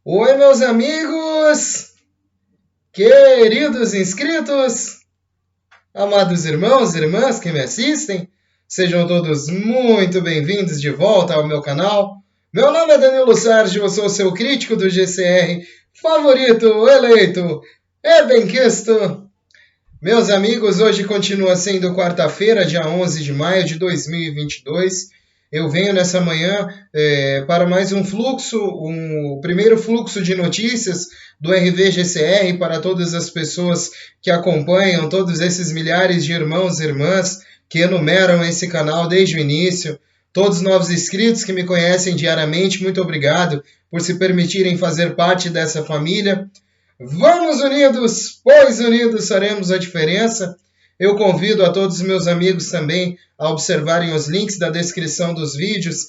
Oi, meus amigos, queridos inscritos, amados irmãos e irmãs que me assistem, sejam todos muito bem-vindos de volta ao meu canal. Meu nome é Danilo Sérgio, eu sou seu crítico do GCR favorito, eleito e benquisto. Meus amigos, hoje continua sendo quarta-feira, dia 11 de maio de 2022. Eu venho nessa manhã para mais um fluxo, o primeiro fluxo de notícias do RVGCR para todas as pessoas que acompanham, todos esses milhares de irmãos e irmãs que enumeram esse canal desde o início. Todos os novos inscritos que me conhecem diariamente, muito obrigado por se permitirem fazer parte dessa família. Vamos unidos, pois unidos faremos a diferença. Eu convido a todos os meus amigos também a observarem os links da descrição dos vídeos,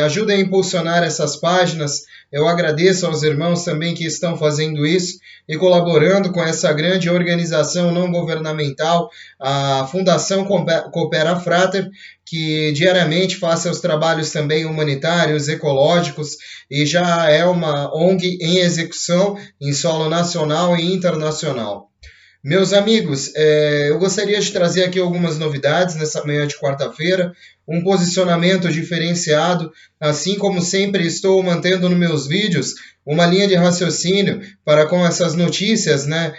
ajudem a impulsionar essas páginas. Eu agradeço aos irmãos também que estão fazendo isso e colaborando com essa grande organização não governamental, a Fundação Coopera Frater, que diariamente faz seus trabalhos também humanitários, ecológicos, e já é uma ONG em execução em solo nacional e internacional. Meus amigos, eu gostaria de trazer aqui algumas novidades nessa manhã de quarta-feira, um posicionamento diferenciado, assim como sempre estou mantendo nos meus vídeos uma linha de raciocínio para com essas notícias, né?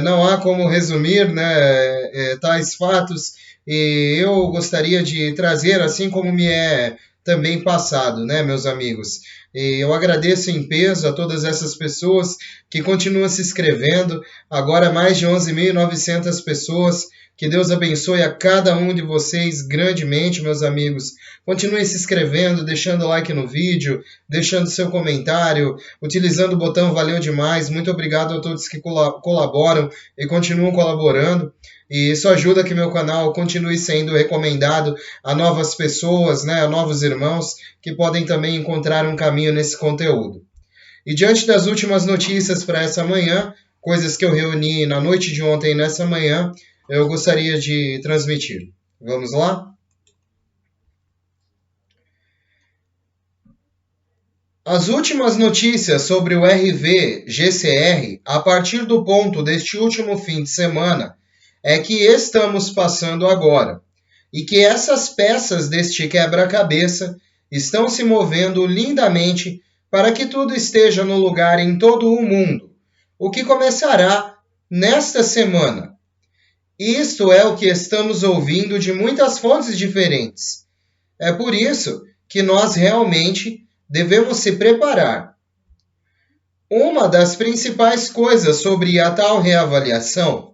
Não há como resumir, né, tais fatos, e eu gostaria de trazer, assim como me é também passado, né, meus amigos? E eu agradeço em peso a todas essas pessoas que continuam se inscrevendo, agora mais de 11.900 pessoas. Que Deus abençoe a cada um de vocês grandemente, meus amigos. Continuem se inscrevendo, deixando like no vídeo, deixando seu comentário, utilizando o botão valeu demais. Muito obrigado a todos que colaboram e continuam colaborando. E isso ajuda que meu canal continue sendo recomendado a novas pessoas, né, a novos irmãos que podem também encontrar um caminho nesse conteúdo. E diante das últimas notícias para essa manhã, coisas que eu reuni na noite de ontem e nessa manhã, eu gostaria de transmitir. Vamos lá? As últimas notícias sobre o RV-GCR, a partir do ponto deste último fim de semana, é que estamos passando agora, e que essas peças deste quebra-cabeça estão se movendo lindamente para que tudo esteja no lugar em todo o mundo, o que começará nesta semana. Isto é o que estamos ouvindo de muitas fontes diferentes. É por isso que nós realmente devemos se preparar. Uma das principais coisas sobre a tal reavaliação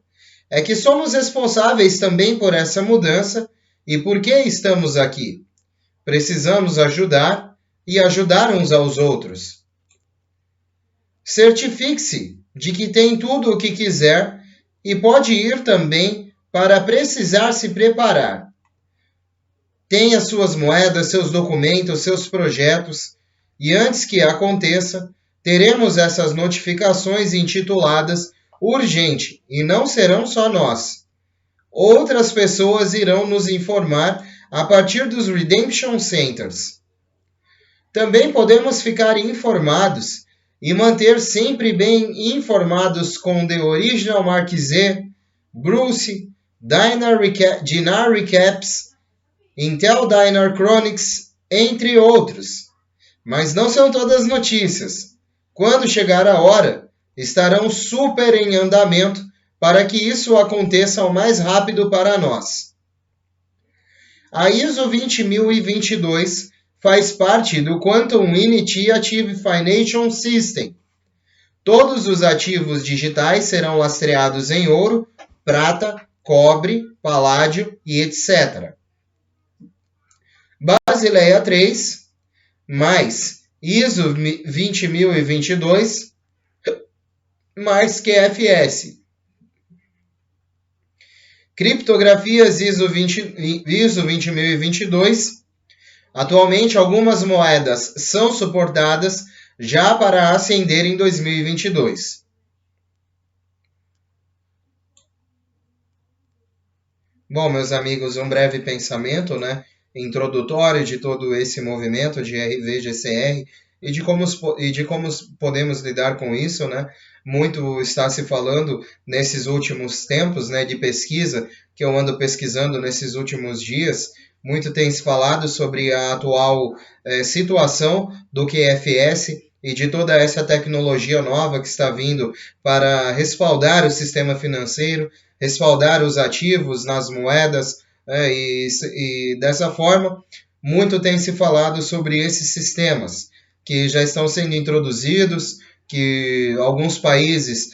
é que somos responsáveis também por essa mudança e por que estamos aqui. Precisamos ajudar e ajudar uns aos outros. Certifique-se de que tem tudo o que quiser e pode ir também para precisar se preparar. Tenha suas moedas, seus documentos, seus projetos, e antes que aconteça, teremos essas notificações intituladas urgente, e não serão só nós. Outras pessoas irão nos informar a partir dos Redemption Centers. Também podemos ficar informados e manter sempre bem informados com The Original Mark Z, Bruce, Dinar Recaps, Intel Dinar Chronics, entre outros. Mas não são todas notícias. Quando chegar a hora, estarão super em andamento para que isso aconteça o mais rápido para nós. A ISO 20022 faz parte do Quantum Initiative Financial System. Todos os ativos digitais serão lastreados em ouro, prata, cobre, paládio e etc. Basileia 3, mais ISO 20022, mais QFS. Criptografias ISO 20022. Atualmente, algumas moedas são suportadas já para ascender em 2022. Bom, meus amigos, um breve pensamento, né, introdutório de todo esse movimento de RVGCR e de como podemos lidar com isso, né? Muito está se falando nesses últimos tempos, né, de pesquisa, que eu ando pesquisando nesses últimos dias. Muito tem se falado sobre a atual situação do QFS e de toda essa tecnologia nova que está vindo para respaldar o sistema financeiro, respaldar os ativos nas moedas, e dessa forma, muito tem se falado sobre esses sistemas que já estão sendo introduzidos, que alguns países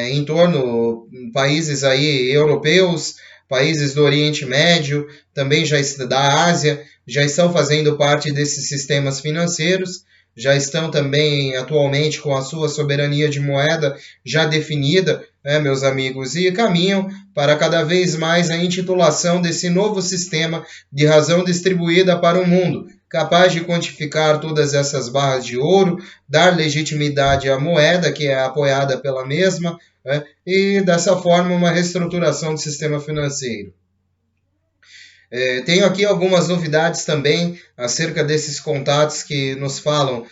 em torno, países aí europeus, países do Oriente Médio, também já da Ásia, já estão fazendo parte desses sistemas financeiros, já estão também atualmente com a sua soberania de moeda já definida, né, meus amigos, e caminham para cada vez mais a intitulação desse novo sistema de razão distribuída para o mundo, capaz de quantificar todas essas barras de ouro, dar legitimidade à moeda, que é apoiada pela mesma, né, e dessa forma uma reestruturação do sistema financeiro. Tenho aqui algumas novidades também acerca desses contatos que nos falam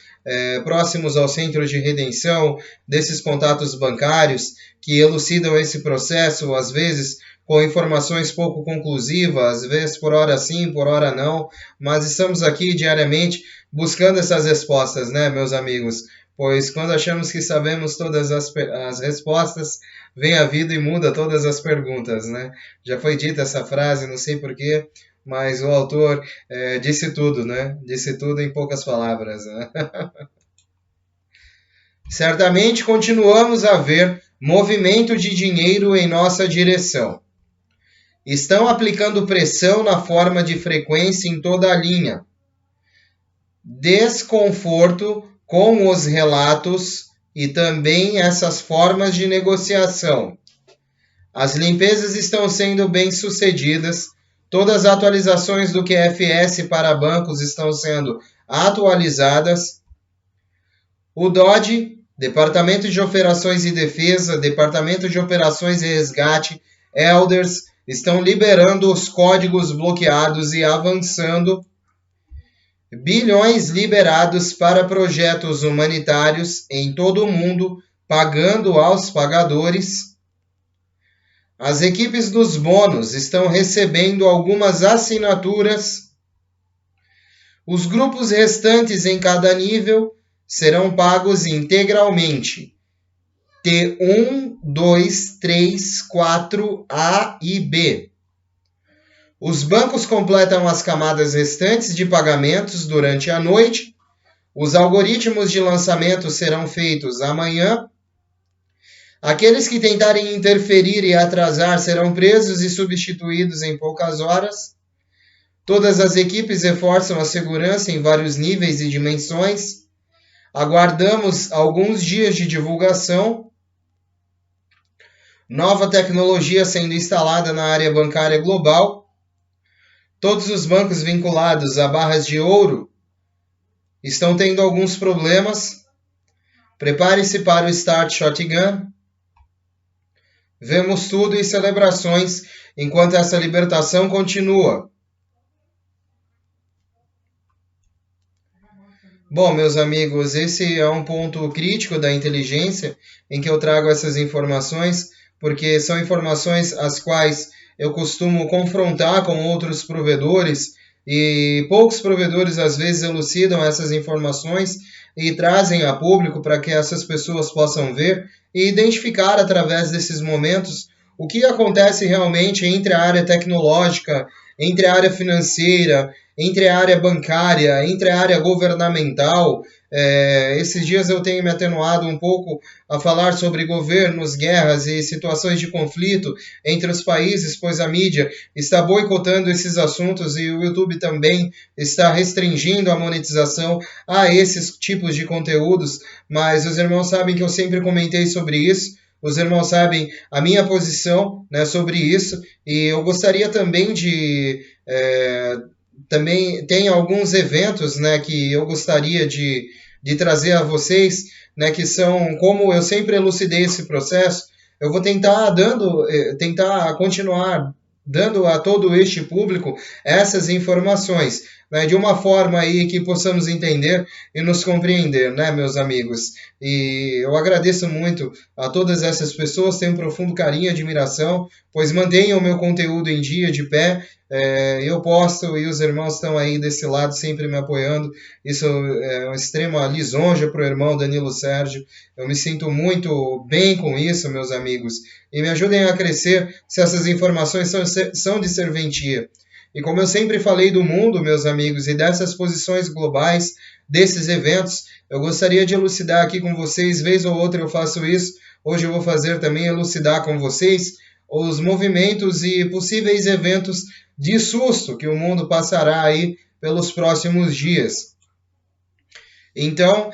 próximos ao centro de redenção, desses contatos bancários que elucidam esse processo, às vezes com informações pouco conclusivas, às vezes por hora sim, por hora não, mas estamos aqui diariamente buscando essas respostas, né, meus amigos? Pois quando achamos que sabemos todas as respostas, vem a vida e muda todas as perguntas, né? Já foi dita essa frase, não sei porquê, mas o autor disse tudo, né? Disse tudo em poucas palavras, né? Certamente continuamos a ver movimento de dinheiro em nossa direção. Estão aplicando pressão na forma de frequência em toda a linha. Desconforto com os relatos e também essas formas de negociação. As limpezas estão sendo bem sucedidas, todas as atualizações do QFS para bancos estão sendo atualizadas. O DOD, Departamento de Operações e Defesa, Departamento de Operações e Resgate, Elders, estão liberando os códigos bloqueados e avançando. Bilhões liberados para projetos humanitários em todo o mundo, pagando aos pagadores. As equipes dos bônus estão recebendo algumas assinaturas. Os grupos restantes em cada nível serão pagos integralmente. T1, 2, 3, 4, A e B. Os bancos completam as camadas restantes de pagamentos durante a noite. Os algoritmos de lançamento serão feitos amanhã. Aqueles que tentarem interferir e atrasar serão presos e substituídos em poucas horas. Todas as equipes reforçam a segurança em vários níveis e dimensões. Aguardamos alguns dias de divulgação. Nova tecnologia sendo instalada na área bancária global. Todos os bancos vinculados a barras de ouro estão tendo alguns problemas. Prepare-se para o Start Shotgun. Vemos tudo e celebrações enquanto essa libertação continua. Bom, meus amigos, esse é um ponto crítico da inteligência em que eu trago essas informações, porque são informações as quais eu costumo confrontar com outros provedores e poucos provedores às vezes elucidam essas informações e trazem a público para que essas pessoas possam ver e identificar através desses momentos o que acontece realmente entre a área tecnológica, entre a área financeira, entre a área bancária, entre a área governamental. Esses dias eu tenho me atenuado um pouco a falar sobre governos, guerras e situações de conflito entre os países, pois a mídia está boicotando esses assuntos e o YouTube também está restringindo a monetização a esses tipos de conteúdos, mas os irmãos sabem que eu sempre comentei sobre isso. Os irmãos sabem a minha posição, né, sobre isso, e eu gostaria também de... também tem alguns eventos, né, que eu gostaria de trazer a vocês, né, que são, como eu sempre elucidei esse processo, eu vou tentar continuar dando a todo este público essas informações. né, de uma forma aí que possamos entender e nos compreender, né, meus amigos? E eu agradeço muito a todas essas pessoas, tenho um profundo carinho e admiração, pois mantenham o meu conteúdo em dia, de pé. Eu posto e os irmãos estão aí desse lado sempre me apoiando. Isso é uma extrema lisonja para o irmão Danilo Sérgio. Eu me sinto muito bem com isso, meus amigos. E me ajudem a crescer se essas informações são de serventia. E como eu sempre falei do mundo, meus amigos, e dessas posições globais, desses eventos, eu gostaria de elucidar aqui com vocês, vez ou outra eu faço isso, hoje eu vou fazer também elucidar com vocês os movimentos e possíveis eventos de susto que o mundo passará aí pelos próximos dias. Então,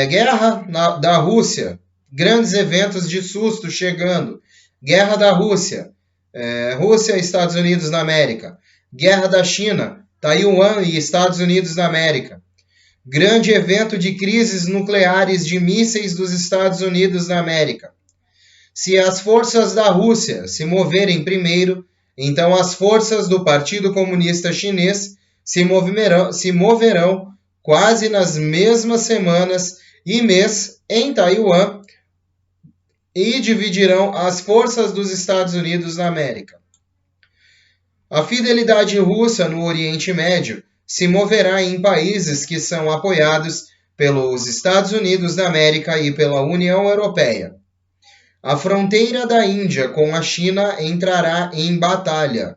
guerra da Rússia, grandes eventos de susto chegando. Guerra da Rússia, Rússia e Estados Unidos da América. Guerra da China, Taiwan e Estados Unidos da América. Grande evento de crises nucleares de mísseis dos Estados Unidos da América. Se as forças da Rússia se moverem primeiro, então as forças do Partido Comunista Chinês se moverão quase nas mesmas semanas e mês em Taiwan e dividirão as forças dos Estados Unidos da América. A fidelidade russa no Oriente Médio se moverá em países que são apoiados pelos Estados Unidos da América e pela União Europeia. A fronteira da Índia com a China entrará em batalha.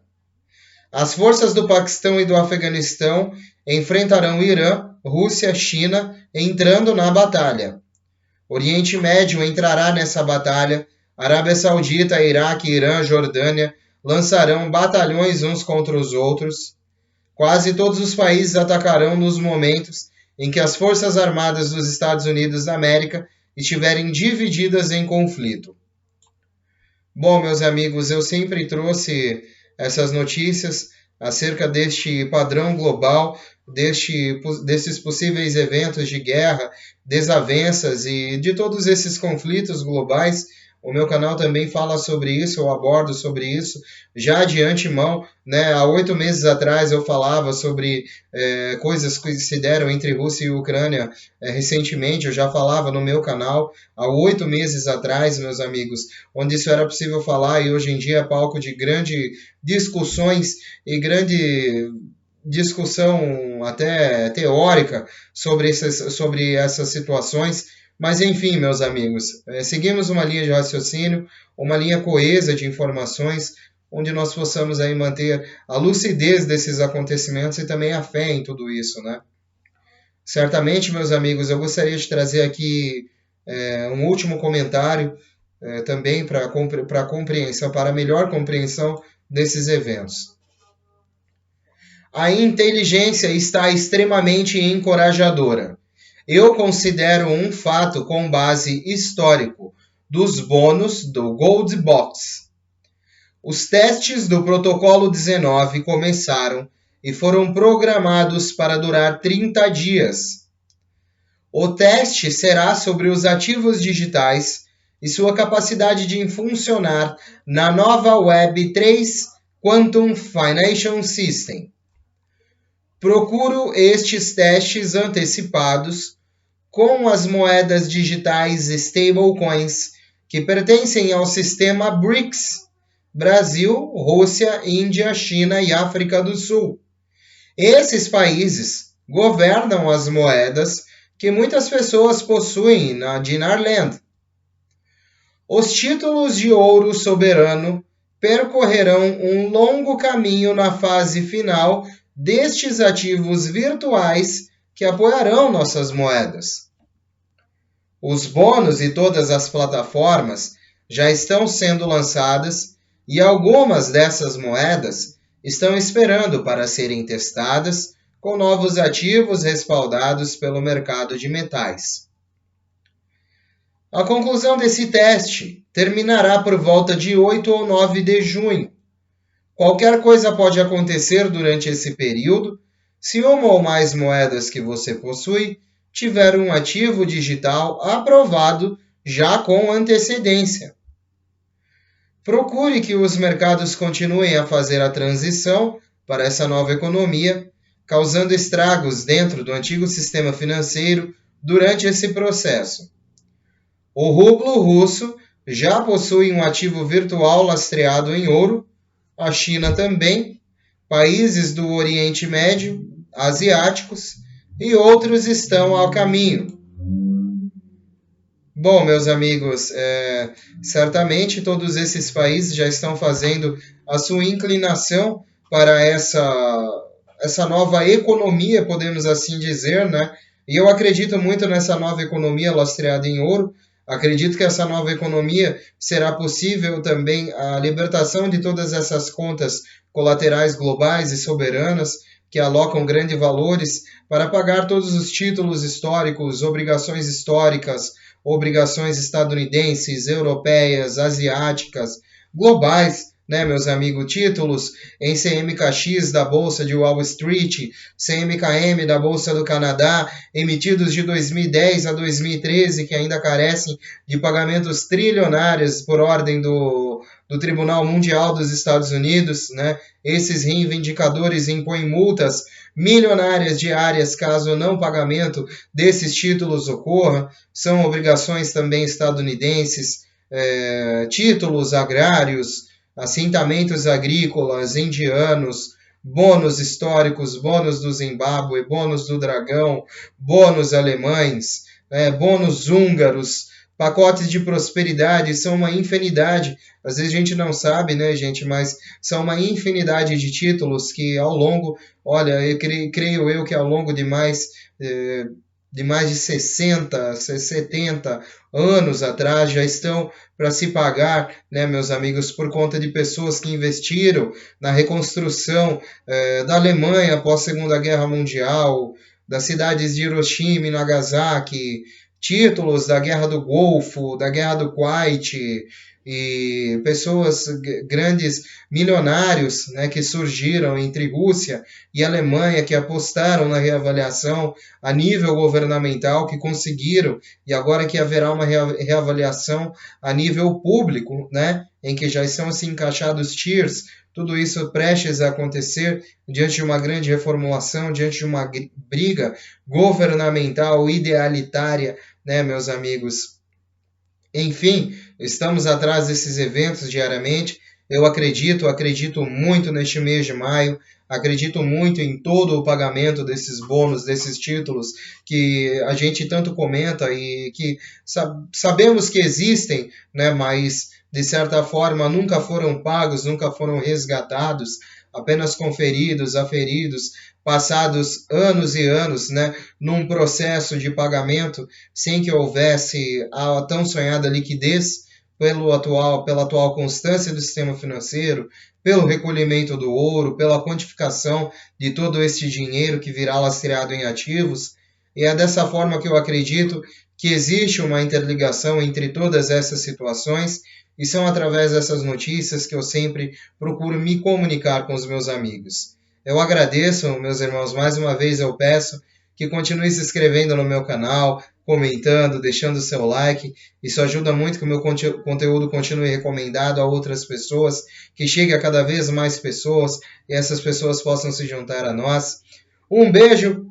As forças do Paquistão e do Afeganistão enfrentarão Irã, Rússia, China, entrando na batalha. Oriente Médio entrará nessa batalha. Arábia Saudita, Iraque, Irã, Jordânia lançarão batalhões uns contra os outros. Quase todos os países atacarão nos momentos em que as Forças Armadas dos Estados Unidos da América estiverem divididas em conflito. Bom, meus amigos, eu sempre trouxe essas notícias acerca deste padrão global, desses possíveis eventos de guerra, desavenças e de todos esses conflitos globais. O meu canal também fala sobre isso, eu abordo sobre isso já de antemão, né? Há 8 meses atrás eu falava sobre coisas que se deram entre Rússia e Ucrânia recentemente, eu já falava no meu canal há 8 meses atrás, meus amigos, onde isso era possível falar e hoje em dia é palco de grandes discussões e grande discussão até teórica sobre essas situações. Mas enfim, meus amigos, seguimos uma linha de raciocínio, uma linha coesa de informações, onde nós possamos aí manter a lucidez desses acontecimentos e também a fé em tudo isso, né? Certamente, meus amigos, eu gostaria de trazer aqui um último comentário também para compreensão, para melhor compreensão desses eventos. A inteligência está extremamente encorajadora. Eu considero um fato com base histórico dos bônus do Gold Box. Os testes do Protocolo 19 começaram e foram programados para durar 30 dias. O teste será sobre os ativos digitais e sua capacidade de funcionar na nova Web3 Quantum Financial System. Procuro estes testes antecipados com as moedas digitais stablecoins que pertencem ao sistema BRICS, Brasil, Rússia, Índia, China e África do Sul. Esses países governam as moedas que muitas pessoas possuem na Dinarland. Os títulos de ouro soberano percorrerão um longo caminho na fase final destes ativos virtuais que apoiarão nossas moedas. Os bônus e todas as plataformas já estão sendo lançadas e algumas dessas moedas estão esperando para serem testadas com novos ativos respaldados pelo mercado de metais. A conclusão desse teste terminará por volta de 8 ou 9 de junho. Qualquer coisa pode acontecer durante esse período se uma ou mais moedas que você possui tiver um ativo digital aprovado já com antecedência. Procure que os mercados continuem a fazer a transição para essa nova economia, causando estragos dentro do antigo sistema financeiro durante esse processo. O rublo russo já possui um ativo virtual lastreado em ouro, a China também, países do Oriente Médio, asiáticos e outros estão ao caminho. Bom, meus amigos, certamente todos esses países já estão fazendo a sua inclinação para essa nova economia, podemos assim dizer, né? E eu acredito muito nessa nova economia lastreada em ouro. Acredito que essa nova economia será possível também a libertação de todas essas contas colaterais globais e soberanas que alocam grandes valores para pagar todos os títulos históricos, obrigações históricas, obrigações estadunidenses, europeias, asiáticas, globais, né, meus amigos, títulos em CMKX da Bolsa de Wall Street, CMKM da Bolsa do Canadá, emitidos de 2010 a 2013, que ainda carecem de pagamentos trilionários por ordem do Tribunal Mundial dos Estados Unidos, né? Esses reivindicadores impõem multas milionárias diárias caso não pagamento desses títulos ocorra. São obrigações também estadunidenses, títulos agrários, assentamentos agrícolas indianos, bônus históricos, bônus do Zimbábue, bônus do Dragão, bônus alemães, bônus húngaros, pacotes de prosperidade, são uma infinidade. Às vezes a gente não sabe, né, gente, mas são uma infinidade de títulos que ao longo, olha, creio eu que ao longo de mais de 60, 70 anos atrás já estão para se pagar, né, meus amigos, por conta de pessoas que investiram na reconstrução da Alemanha após a Segunda Guerra Mundial, das cidades de Hiroshima e Nagasaki, títulos da Guerra do Golfo, da Guerra do Kuwait, e pessoas, grandes milionários, né, que surgiram entre Rússia e Alemanha, que apostaram na reavaliação a nível governamental, que conseguiram, e agora que haverá uma reavaliação a nível público, né, em que já estão assim encaixados tiers, tudo isso prestes a acontecer diante de uma grande reformulação, diante de uma briga governamental idealitária, né, meus amigos? Enfim, estamos atrás desses eventos diariamente. Eu acredito muito neste mês de maio, acredito muito em todo o pagamento desses bônus, desses títulos que a gente tanto comenta e que sabemos que existem, né, mas de certa forma nunca foram pagos, nunca foram resgatados, apenas conferidos, aferidos, passados anos e anos, né, num processo de pagamento sem que houvesse a tão sonhada liquidez pela atual constância do sistema financeiro, pelo recolhimento do ouro, pela quantificação de todo este dinheiro que virá lastreado em ativos. E é dessa forma que eu acredito que existe uma interligação entre todas essas situações e são através dessas notícias que eu sempre procuro me comunicar com os meus amigos. Eu agradeço, meus irmãos, mais uma vez eu peço que continue se inscrevendo no meu canal, comentando, deixando o seu like. Isso ajuda muito que o meu conteúdo continue recomendado a outras pessoas, que chegue a cada vez mais pessoas e essas pessoas possam se juntar a nós. Um beijo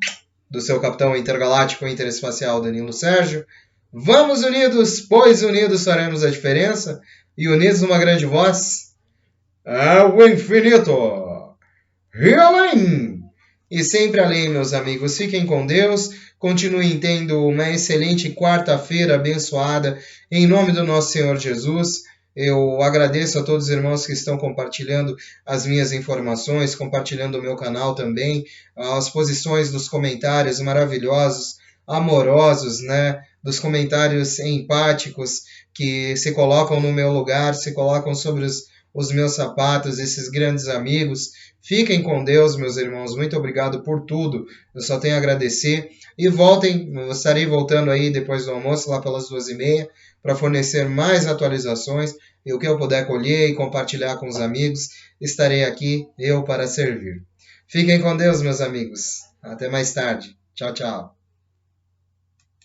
do seu capitão intergaláctico interespacial Danilo Sérgio. Vamos unidos, pois unidos faremos a diferença, e unidos numa grande voz, ao infinito e além! E sempre além, meus amigos. Fiquem com Deus, continuem tendo uma excelente quarta-feira abençoada, em nome do nosso Senhor Jesus. Eu agradeço a todos os irmãos que estão compartilhando as minhas informações, compartilhando o meu canal também, as posições dos comentários maravilhosos, amorosos, né? Dos comentários empáticos que se colocam no meu lugar, se colocam sobre os meus sapatos, esses grandes amigos. Fiquem com Deus, meus irmãos. Muito obrigado por tudo. Eu só tenho a agradecer. E voltem, eu estarei voltando aí depois do almoço, lá pelas 2h30, para fornecer mais atualizações. E o que eu puder colher e compartilhar com os amigos, estarei aqui, eu, para servir. Fiquem com Deus, meus amigos. Até mais tarde. Tchau, tchau.